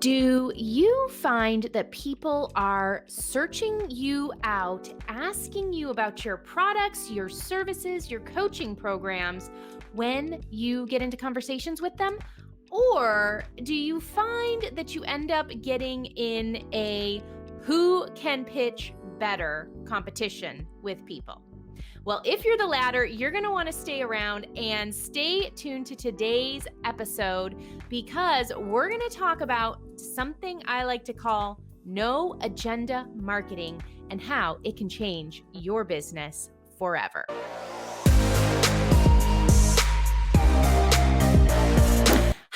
Do you find that people are searching you out, asking you about your products, your services, your coaching programs when you get into conversations with them? Or do you find that you end up getting in a who can pitch better competition with people? Well, if you're the latter, you're going to want to stay around and stay tuned to today's episode because we're going to talk about something I like to call no agenda marketing and how it can change your business forever.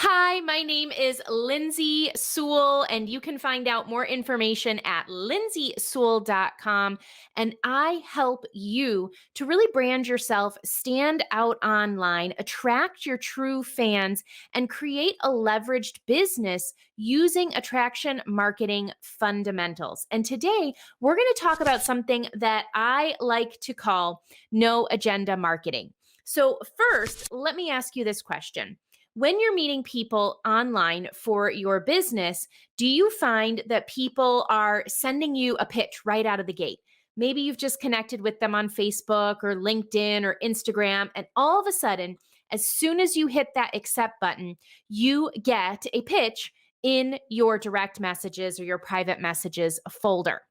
Hi, my name is Lindsay Sewell, and you can find out more information at lindsaysewell.com. And I help you to really brand yourself, stand out online, attract your true fans, and create a leveraged business using attraction marketing fundamentals. And today, we're going to talk about something that I like to call no agenda marketing. So, first, let me ask you this question. When you're meeting people online for your business, do you find that people are sending you a pitch right out of the gate? Maybe you've just connected with them on Facebook or LinkedIn or Instagram, and all of a sudden, as soon as you hit that accept button, you get a pitch in your direct messages or your private messages folder,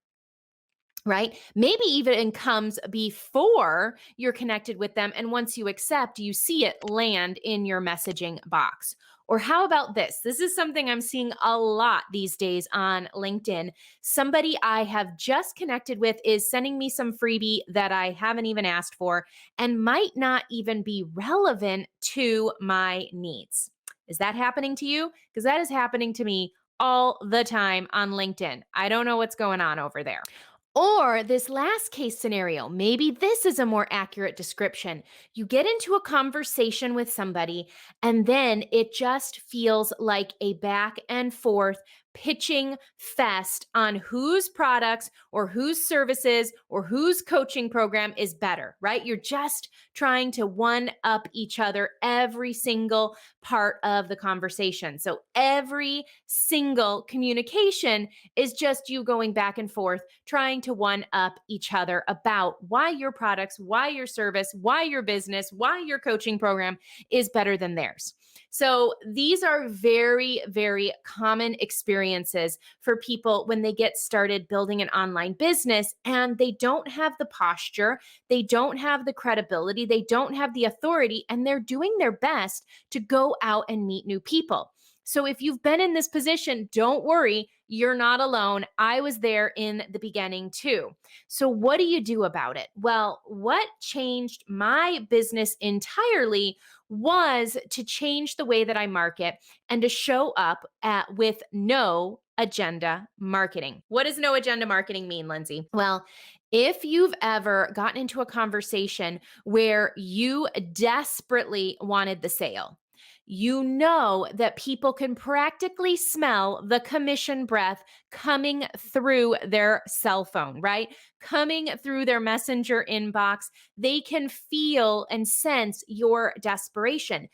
right? Maybe even comes before you're connected with them. And once you accept, you see it land in your messaging box. Or how about this? This is something I'm seeing a lot these days on LinkedIn. Somebody I have just connected with is sending me some freebie that I haven't even asked for and might not even be relevant to my needs. Is that happening to you? Because that is happening to me all the time on LinkedIn. I don't know what's going on over there. Or this last case scenario, maybe this is a more accurate description. You get into a conversation with somebody, and then it just feels like a back and forth pitching fest on whose products or whose services or whose coaching program is better, right? You're just trying to one up each other every single part of the conversation. So every single communication is just you going back and forth, trying to one up each other about why your products, why your service, why your business, why your coaching program is better than theirs. So these are very, very common experiences for people when they get started building an online business and they don't have the posture, they don't have the credibility, they don't have the authority, and they're doing their best to go out and meet new people. So if you've been in this position, don't worry, you're not alone. I was there in the beginning too. So what do you do about it? Well, what changed my business entirely was to change the way that I market and to show up with no agenda marketing. What does no agenda marketing mean, Lindsay? Well, if you've ever gotten into a conversation where you desperately wanted the sale, you know that people can practically smell the commission breath coming through their cell phone, right? Coming through their messenger inbox. They can feel and sense your desperation.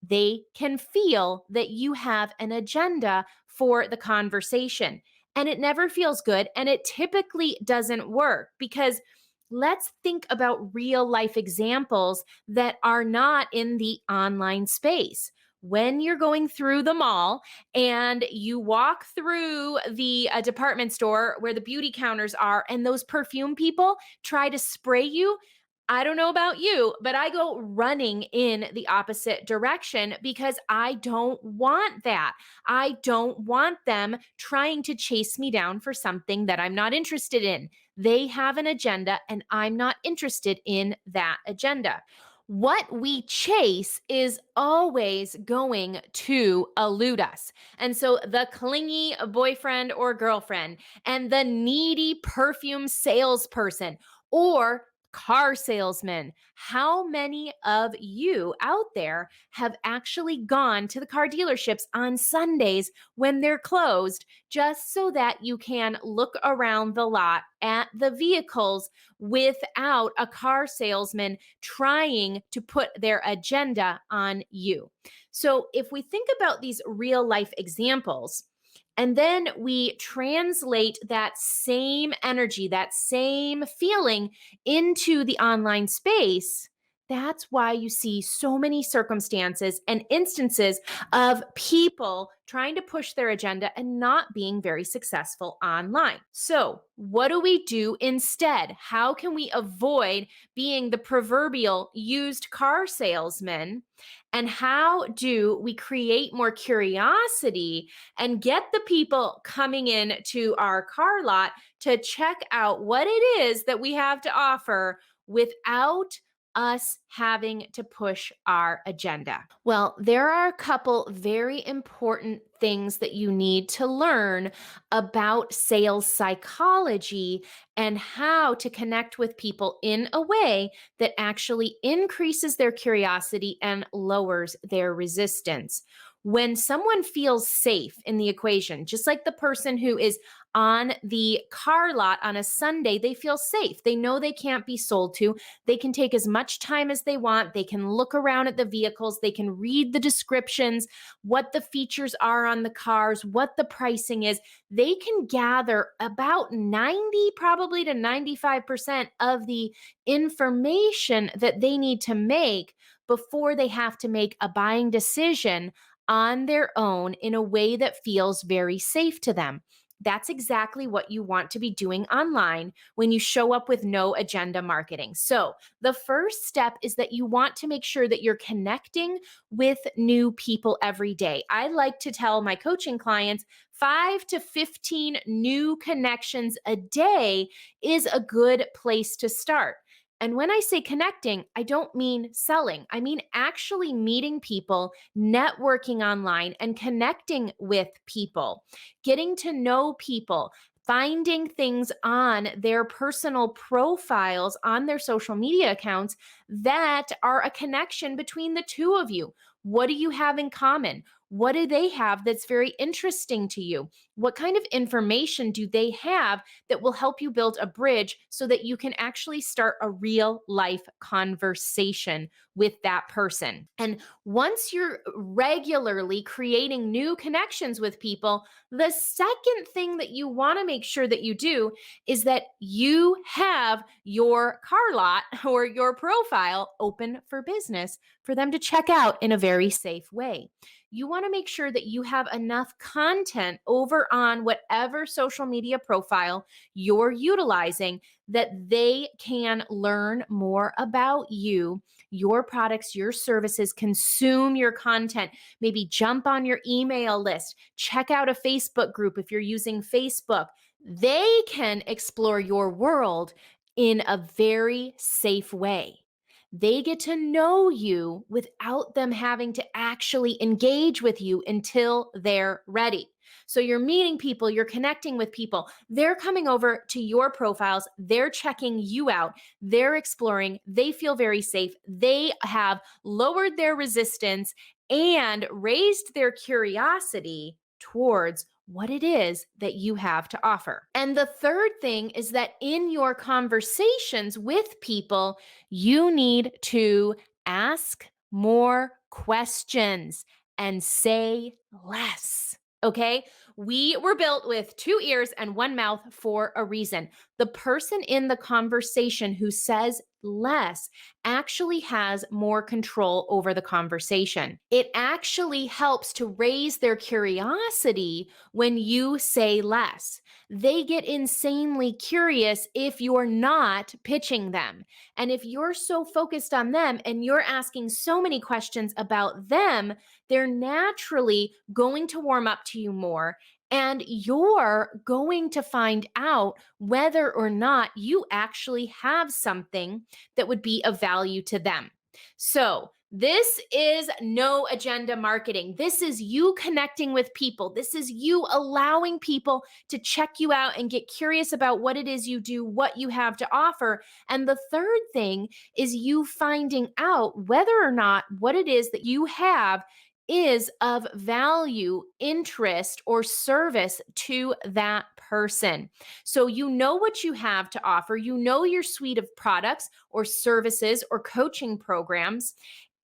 They can feel that you have an agenda for the conversation. And it never feels good. And it typically doesn't work because let's think about real life examples that are not in the online space. When you're going through the mall and you walk through the department store where the beauty counters are, and those perfume people try to spray you, I don't know about you, but I go running in the opposite direction because I don't want that. I don't want them trying to chase me down for something that I'm not interested in. They have an agenda, and I'm not interested in that agenda. What we chase is always going to elude us. And so the clingy boyfriend or girlfriend and the needy perfume salesperson or car salesman, how many of you out there have actually gone to the car dealerships on Sundays when they're closed just so that you can look around the lot at the vehicles without a car salesman trying to put their agenda on you? So if we think about these real life examples, And then we translate that same energy, that same feeling into the online space. That's why you see so many circumstances and instances of people trying to push their agenda and not being very successful online. So, what do we do instead? How can we avoid being the proverbial used car salesman? And how do we create more curiosity and get the people coming in to our car lot to check out what it is that we have to offer without us having to push our agenda? Well, there are a couple very important things that you need to learn about sales psychology and how to connect with people in a way that actually increases their curiosity and lowers their resistance. When someone feels safe in the equation, just like the person who is on the car lot on a Sunday, they feel safe. They know they can't be sold to. They can take as much time as they want. They can look around at the vehicles. They can read the descriptions, what the features are on the cars, what the pricing is. They can gather about 90, probably to 95% of the information that they need to make before they have to make a buying decision on their own in a way that feels very safe to them. That's exactly what you want to be doing online when you show up with no agenda marketing. So, the first step is that you want to make sure that you're connecting with new people every day. I like to tell my coaching clients 5 to 15 new connections a day is a good place to start. And when I say connecting, I don't mean selling. I mean actually meeting people, networking online, and connecting with people, getting to know people, finding things on their personal profiles, on their social media accounts that are a connection between the two of you. What do you have in common? What do they have that's very interesting to you? What kind of information do they have that will help you build a bridge so that you can actually start a real life conversation with that person? And once you're regularly creating new connections with people, the second thing that you want to make sure that you do is that you have your car lot or your profile open for business for them to check out in a very safe way. You want to make sure that you have enough content over on whatever social media profile you're utilizing that they can learn more about you, your products, your services, consume your content, maybe jump on your email list, check out a Facebook group if you're using Facebook. They can explore your world in a very safe way. They get to know you without them having to actually engage with you until they're ready. So you're meeting people, you're connecting with people. They're coming over to your profiles, they're checking you out, they're exploring, they feel very safe. They have lowered their resistance and raised their curiosity towards what it is that you have to offer. And the third thing is that in your conversations with people, you need to ask more questions and say less. Okay. We were built with two ears and one mouth for a reason. The person in the conversation who says less actually has more control over the conversation. It actually helps to raise their curiosity when you say less. They get insanely curious if you're not pitching them. And if you're so focused on them and you're asking so many questions about them, they're naturally going to warm up to you more. And you're going to find out whether or not you actually have something that would be of value to them. So, this is no agenda marketing. This is you connecting with people. This is you allowing people to check you out and get curious about what it is you do, what you have to offer. And the third thing is you finding out whether or not what it is that you have is of value, interest, or service to that person. So you know what you have to offer, you know your suite of products or services or coaching programs.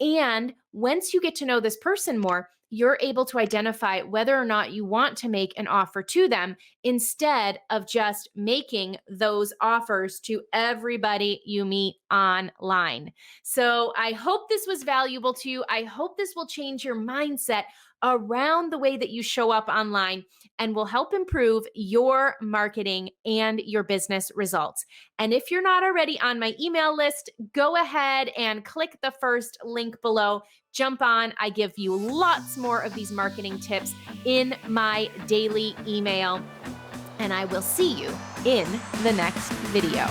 And once you get to know this person more, you're able to identify whether or not you want to make an offer to them instead of just making those offers to everybody you meet online. So I hope this was valuable to you. I hope this will change your mindset around the way that you show up online and will help improve your marketing and your business results. And if you're not already on my email list, go ahead and click the first link below. Jump on. I give you lots more of these marketing tips in my daily email. And I will see you in the next video.